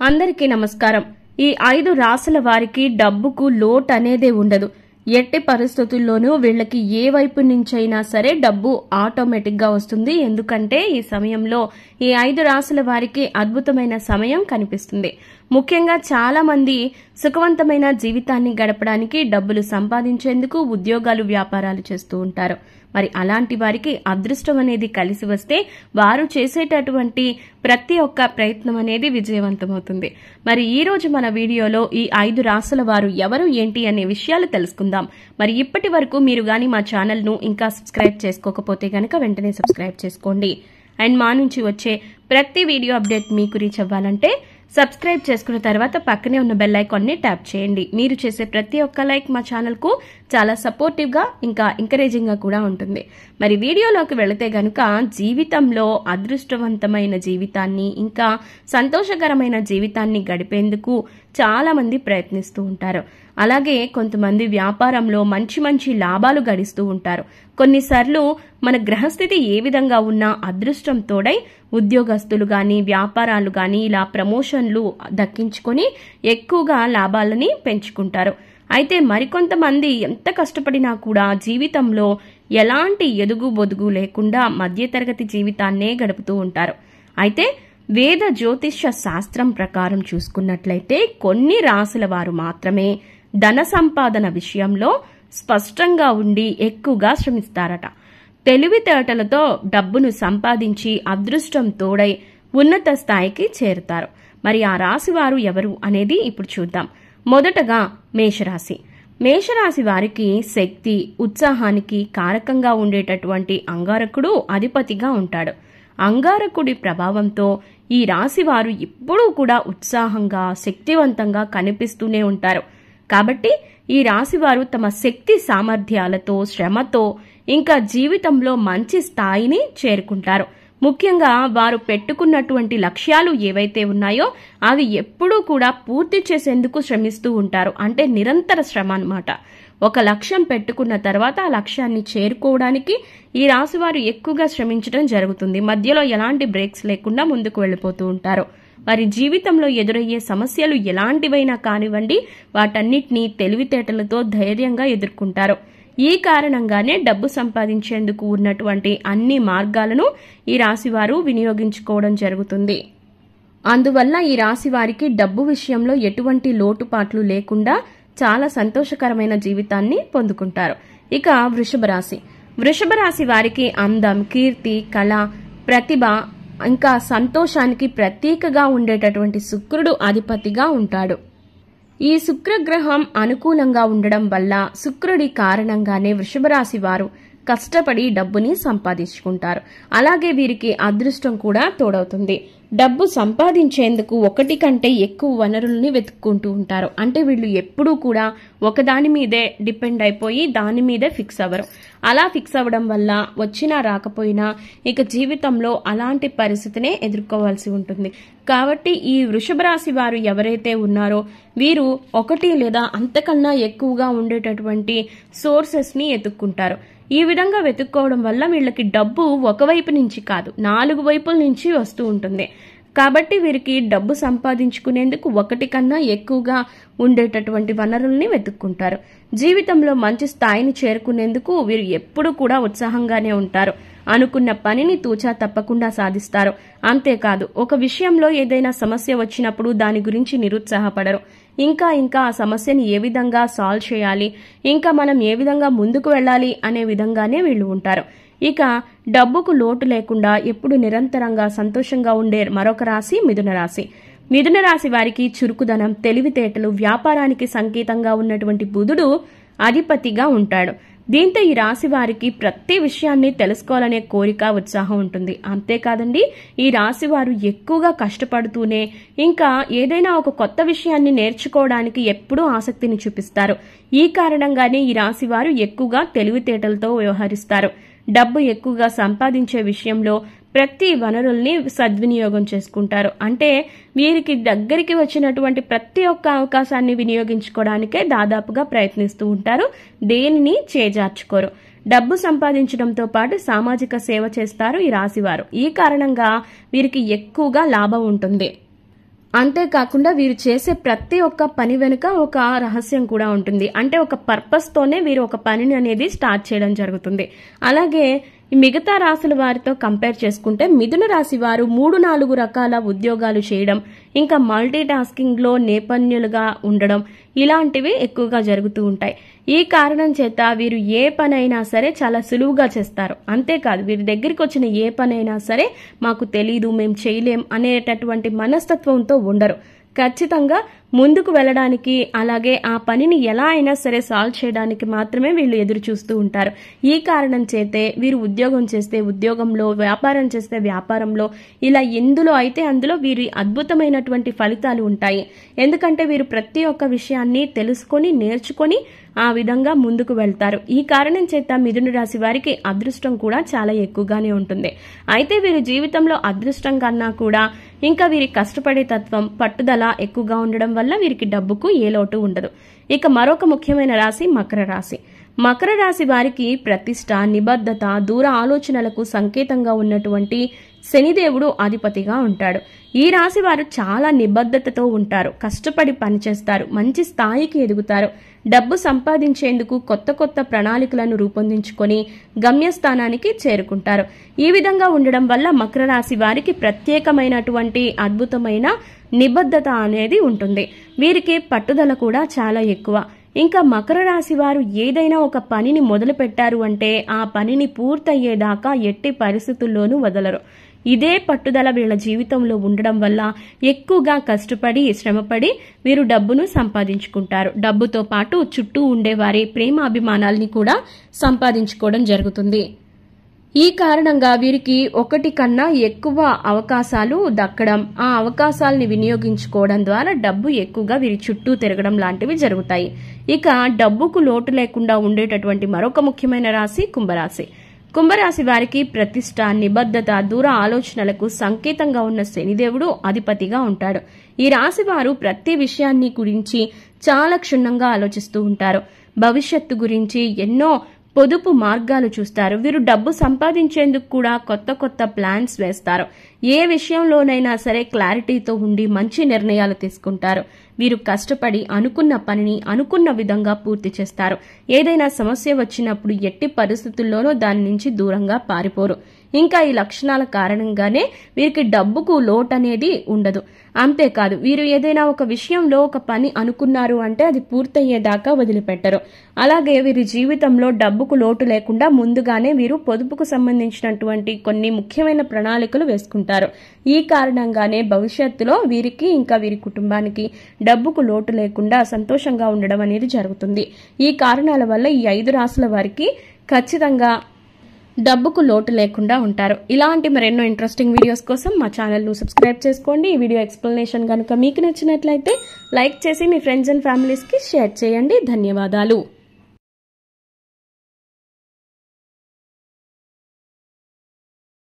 అందరికీ నమస్కారం. ఈ 5 రాశుల వారికి డబ్బుకు లోటు అనేదే ఉండదు. ఎట్టి పరిస్థితుల్లోనూ వీళ్ళకి ఏ వైపు నుంచైనా సరే డబ్బు ఆటోమేటిక్ గా వస్తుంది. ఎందుకంటే ఈ సమయంలో ఈ 5 రాశుల వారికి అద్భుతమైన సమయం కనిపిస్తుంది. ముఖ్యంగా చాలా మంది సుఖవంతమైన జీవితాన్ని గడపడానికి డబ్బులు సంపాదించేందుకు ఉద్యోగాలు వ్యాపారాలు చేస్తూ ఉంటారు. మరి అలాంటి వారికి అదృష్టం అనేది కలిసి వస్తే వారు చేసేటటువంటి ప్రతి ఒక్క ప్రయత్నం అనేది విజయవంతమవుతుంది. మరి ఈ రోజు మన వీడియోలో ఈ 5 రాశుల వారు ఎవరు ఏంటి అనే విషయాలు తెలుసుకుందాం. మరి ఇప్పటి వరకు మీరు గాని మా ఛానల్ ను ఇంకా సబ్స్క్రైబ్ చేసుకోకపోతే గనక వెంటనే సబ్స్క్రైబ్ చేసుకోండి. అండ్ మా నుంచి వచ్చే ప్రతి వీడియో అప్డేట్ మీకు రీచ్ అవ్వాలంటే సబ్స్క్రైబ్ చేసుకున్న తర్వాత పక్కనే ఉన్న బెల్ ఐకాన్ ని ట్యాప్ చేయండి. మీరు చేసే ప్రతి ఒక్క లైక్ మా ఛానల్ కు చాలా సపోర్టివ్ గా ఇంకా ఎంకరేజింగ్ గా కూడా ఉంటుంది. మరి వీడియోలోకి వెళితే గనుక జీవితంలో అదృష్టవంతమైన జీవితాన్ని ఇంకా సంతోషకరమైన జీవితాన్ని గడిపేందుకు చాలా మంది ప్రయత్నిస్తూ ఉంటారు. అలాగే కొంతమంది వ్యాపారంలో మంచి మంచి లాభాలు గడిస్తూ ఉంటారు. కొన్నిసార్లు మన గ్రహస్థితి ఏ విధంగా ఉన్నా అదృష్టం తోడై ఉద్యోగస్తులు గాని వ్యాపారాలు గాని ఇలా ప్రమోషన్లు దక్కించుకొని ఎక్కువగా లాభాలని పెంచుకుంటారు. అయితే మరికొంతమంది ఎంత కష్టపడినా కూడా జీవితంలో ఎలాంటి ఎదుగు బొదుగు లేకుండా మధ్యతరగతి జీవితాన్నే గడుపుతూ ఉంటారు. అయితే వేద జ్యోతిష్య శాస్త్రం ప్రకారం చూసుకున్నట్లయితే కొన్ని రాశుల వారు మాత్రమే ధన సంపాదన విషయంలో స్పష్టంగా ఉండి ఎక్కువగా శ్రమిస్తారట. తెలివితేటలతో డబ్బును సంపాదించి అదృష్టం తోడై ఉన్నత స్థాయికి చేరుతారు. మరి ఆ రాశి వారు ఎవరు అనేది ఇప్పుడు చూద్దాం. మొదటగా మేషరాశి. మేషరాశి వారికి శక్తి ఉత్సాహానికి కారకంగా ఉండేటటువంటి అంగారకుడు అధిపతిగా ఉంటాడు. అంగారకుడి ప్రభావంతో ఈ రాశి వారు ఎప్పుడూ కూడా ఉత్సాహంగా శక్తివంతంగా కనిపిస్తూనే ఉంటారు. కాబట్టి ఈ రాశి వారు తమ శక్తి సామర్థ్యాలతో శ్రమతో ఇంకా జీవితంలో మంచి స్థాయిని చేరుకుంటారు. ముఖ్యంగా వారు పెట్టుకున్నటువంటి లక్ష్యాలు ఏవైతే ఉన్నాయో అవి ఎప్పుడూ కూడా పూర్తి చేసేందుకు శ్రమిస్తూ ఉంటారు. అంటే నిరంతర శ్రమ అన్నమాట. ఒక లక్ష్యం పెట్టుకున్న తర్వాత ఆ లక్ష్యాన్ని చేరుకోవడానికి ఈ రాశి వారు ఎక్కువగా శ్రమించడం జరుగుతుంది. మధ్యలో ఎలాంటి బ్రేక్స్ లేకుండా ముందుకు వెళ్ళిపోతూ ఉంటారు. వారి జీవితంలో ఎదురయ్యే సమస్యలు ఎలాంటివైనా కానివ్వండి వాటన్నిటినీ తెలివితేటలతో ధైర్యంగా ఎదుర్కొంటారు. ఈ కారణంగానే డబ్బు సంపాదించేందుకు ఉన్నటువంటి అన్ని మార్గాలను ఈ రాశివారు వినియోగించుకోవడం జరుగుతుంది. అందువల్ల ఈ రాశి వారికి డబ్బు విషయంలో ఎటువంటి లోటుపాట్లు లేకుండా చాలా సంతోషకరమైన జీవితాన్ని పొందుకుంటారు. ఇక వృషభ రాశి. వృషభ రాశి వారికి అందం, కీర్తి, కళ, ప్రతిభ ఇంకా సంతోషానికి ప్రతీకగా ఉండేటటువంటి శుక్రుడు అధిపతిగా ఉంటాడు. ఈ శుక్రగ్రహం అనుకూలంగా ఉండడం వల్ల శుక్రుడి కారణంగానే వృషభ రాశి వారు కష్టపడి డబ్బుని సంపాదించుకుంటారు. అలాగే వీరికి అదృష్టం కూడా తోడవుతుంది. డబ్బు సంపాదించేందుకు ఒకటి కంటే ఎక్కువ వనరుల్ని వెతుక్కుంటూ ఉంటారు. అంటే వీళ్ళు ఎప్పుడూ కూడా ఒకదాని మీదే డిపెండ్ అయిపోయి దాని మీదే ఫిక్స్ అవ్వరు. అలా ఫిక్స్ అవ్వడం వల్ల వచ్చినా రాకపోయినా ఇక జీవితంలో అలాంటి పరిస్థితినే ఎదుర్కోవాల్సి ఉంటుంది. కాబట్టి ఈ వృషభ రాశి వారు ఎవరైతే ఉన్నారో వీరు ఒకటి లేదా అంతకన్నా ఎక్కువగా ఉండేటటువంటి సోర్సెస్ ని ఎత్తుక్కుంటారు. ఈ విధంగా వెతుక్కోవడం వల్ల వీళ్ళకి డబ్బు ఒకవైపు నుంచి కాదు 4 వైపుల నుంచి వస్తూ ఉంటుంది. కాబట్టి వీరికి డబ్బు సంపాదించుకునేందుకు ఒకటి కన్నా ఎక్కువగా ఉండేటటువంటి వనరుల్ని వెతుక్కుంటారు. జీవితంలో మంచి స్థాయిని చేరుకునేందుకు వీరు ఎప్పుడు కూడా ఉత్సాహంగానే ఉంటారు. అనుకున్న పనిని తూచా తప్పకుండా సాధిస్తారు. అంతేకాదు ఒక విషయంలో ఏదైనా సమస్య వచ్చినప్పుడు దాని గురించి నిరుత్సాహపడరు. ఇంకా ఆ సమస్యని ఏ విధంగా సాల్వ్ చేయాలి, ఇంకా మనం ఏ విధంగా ముందుకు వెళ్ళాలి అనే విధంగానే వీళ్ళు ఉంటారు. ఇక డబ్బుకు లోటు లేకుండా ఎప్పుడు నిరంతరంగా సంతోషంగా ఉండే మరొక రాశి మిథున రాశి. మిథున రాశి వారికి చురుకుదనం, తెలివితేటలు, వ్యాపారానికి సంకేతంగా ఉన్నటువంటి బుధుడు అధిపతిగా ఉంటాడు. దీంతో ఈ రాశి వారికి ప్రతి విషయాన్ని తెలుసుకోవాలనే కోరిక, ఉత్సాహం ఉంటుంది. అంతేకాదండి ఈ రాశి వారు ఎక్కువగా కష్టపడుతూనే ఇంకా ఏదైనా ఒక కొత్త విషయాన్ని నేర్చుకోవడానికి ఎప్పుడూ ఆసక్తిని చూపిస్తారు. ఈ కారణంగానే ఈ రాశి వారు ఎక్కువగా తెలివితేటలతో వ్యవహరిస్తారు. డబ్బు ఎక్కువగా సంపాదించే విషయంలో ప్రతి వనరుల్ని సద్వినియోగం చేసుకుంటారు. అంటే వీరికి దగ్గరికి వచ్చినటువంటి ప్రతి ఒక్క అవకాశాన్ని వినియోగించుకోవడానికే దాదాపుగా ప్రయత్నిస్తూ ఉంటారు. దేనిని చేజార్చుకోరు. డబ్బు సంపాదించడంతో పాటు సామాజిక సేవ చేస్తారు ఈ రాశివారు. ఈ కారణంగా వీరికి ఎక్కువగా లాభం ఉంటుంది. అంతేకాకుండా వీరు చేసే ప్రతి ఒక్క పని వెనుక ఒక రహస్యం కూడా ఉంటుంది. అంటే ఒక పర్పస్ తోనే వీరు ఒక పనిని అనేది స్టార్ట్ చేయడం జరుగుతుంది. అలాగే మిగతా రాశుల వారితో కంపేర్ చేసుకుంటే మిథున రాశి వారు 3-4 రకాల ఉద్యోగాలు చేయడం, ఇంకా మల్టీ టాస్కింగ్ లో నేపథ్యులుగా ఉండడం ఇలాంటివి ఎక్కువగా జరుగుతూ ఉంటాయి. ఈ కారణం చేత వీరు ఏ పనైనా సరే చాలా సులువుగా చేస్తారు. అంతేకాదు వీరి దగ్గరికి వచ్చిన ఏ పనైనా సరే మాకు తెలీదు, మేము చేయలేం అనేటటువంటి మనస్తత్వంతో ఉండరు. ఖచ్చితంగా ముందుకు వెళ్ళడానికి, అలాగే ఆ పనిని ఎలా అయినా సరే సాల్వ్ చేయడానికి మాత్రమే వీళ్ళు ఎదురు చూస్తూ ఉంటారు. ఈ కారణం చేతే వీరు ఉద్యోగం చేస్తే ఉద్యోగంలో, వ్యాపారం చేస్తే వ్యాపారంలో, ఇలా ఎందులో అయితే అందులో వీరి అద్భుతమైనటువంటి ఫలితాలు ఉంటాయి. ఎందుకంటే వీరు ప్రతి ఒక్క విషయాన్ని తెలుసుకొని నేర్చుకొని ఆ విధంగా ముందుకు వెళ్తారు. ఈ కారణం చేత మిథున రాశి వారికి అదృష్టం కూడా చాలా ఎక్కువగానే ఉంటుంది. అయితే వీరి జీవితంలో అదృష్టం కన్నా కూడా ఇంకా వీరి కష్టపడే తత్వం, పట్టుదల ఎక్కువగా ఉండడం వల్ల వీరికి డబ్బుకు ఏ లోటు ఉండదు. ఇక మరొక ముఖ్యమైన రాశి మకర రాశి. మకర రాశి వారికి ప్రతిష్ట, నిబద్ధత, దూర ఆలోచనలకు సంకేతంగా ఉన్నటువంటి శనిదేవుడు అధిపతిగా ఉంటాడు. ఈ రాశి వారు చాలా నిబద్ధతతో ఉంటారు, కష్టపడి పనిచేస్తారు, మంచి స్థాయికి ఎదుగుతారు. డబ్బు సంపాదించేందుకు కొత్త కొత్త ప్రణాళికలను రూపొందించుకొని గమ్యస్థానానికి చేరుకుంటారు. ఈ విధంగా ఉండడం వల్ల మకర రాశి వారికి ప్రత్యేకమైనటువంటి అద్భుతమైన నిబద్ధత అనేది ఉంటుంది. వీరికి పట్టుదల కూడా చాలా ఎక్కువ. ఇంకా మకర రాశి వారు ఏదైనా ఒక పనిని మొదలు పెట్టారు అంటే ఆ పనిని పూర్తయ్యేదాకా ఎట్టి పరిస్థితుల్లోనూ వదలరు. ఇదే పట్టుదల వీళ్ళ జీవితంలో ఉండడం వల్ల ఎక్కువగా కష్టపడి శ్రమపడి వీరు డబ్బును సంపాదించుకుంటారు. డబ్బుతో పాటు చుట్టూ ఉండేవారి ప్రేమాభిమానాల్ని కూడా సంపాదించుకోవడం జరుగుతుంది. ఈ కారణంగా వీరికి ఒకటి కన్నా ఎక్కువ అవకాశాలు దక్కడం, ఆ అవకాశాలని వినియోగించుకోవడం ద్వారా డబ్బు ఎక్కువగా వీరి చుట్టూ తిరగడం లాంటివి జరుగుతాయి. ఇక డబ్బుకు లోటు లేకుండా ఉండేటటువంటి మరొక ముఖ్యమైన రాశి కుంభరాశి. కుంభరాశి వారికి ప్రతిష్ట, నిబద్ధత, దూర ఆలోచనలకు సంకేతంగా ఉన్న శనిదేవుడు అధిపతిగా ఉంటాడు. ఈ రాశి వారు ప్రతి విషయాన్ని గురించి చాలా క్షుణ్ణంగా ఆలోచిస్తూ ఉంటారు. భవిష్యత్తు గురించి ఎన్నో పొదుపు మార్గాలు చూస్తారు. వీరు డబ్బు సంపాదించేందుకు కూడా కొత్త కొత్త ప్లాన్స్ వేస్తారు. ఏ విషయంలోనైనా సరే క్లారిటీతో ఉండి మంచి నిర్ణయాలు తీసుకుంటారు. వీరు కష్టపడి అనుకున్న పనిని అనుకున్న విధంగా పూర్తి చేస్తారు. ఏదైనా సమస్య వచ్చినప్పుడు ఎట్టి పరిస్థితుల్లోనూ దాని నుంచి దూరంగా పారిపోరు. ఇంకా ఈ లక్షణాల కారణంగానే వీరికి డబ్బుకు లోటు అనేది ఉండదు. అంతేకాదు వీరు ఏదైనా ఒక విషయంలో ఒక పని అనుకున్నారు అంటే అది పూర్తయ్యేదాకా వదిలిపెట్టరు. అలాగే వీరి జీవితంలో డబ్బుకు లోటు లేకుండా ముందుగానే వీరు పొదుపుకు సంబంధించినటువంటి కొన్ని ముఖ్యమైన ప్రణాళికలు వేసుకుంటారు. ఈ కారణంగానే భవిష్యత్తులో వీరికి ఇంకా వీరి కుటుంబానికి డబ్బుకు లోటు లేకుండా సంతోషంగా ఉండడం అనేది జరుగుతుంది. ఈ కారణాల వల్ల ఈ 5 రాశుల వారికి ఖచ్చితంగా డబ్బుకు లోటు లేకుండా ఉంటారు. ఇలాంటి మరెన్నో ఇంట్రెస్టింగ్ వీడియోస్ కోసం మా ఛానల్ను సబ్స్క్రైబ్ చేసుకోండి. ఈ వీడియో ఎక్స్ప్లెనేషన్ కనుక మీకు నచ్చినట్లయితే లైక్ చేసి మీ ఫ్రెండ్స్ అండ్ ఫ్యామిలీస్కి షేర్ చేయండి. ధన్యవాదాలు.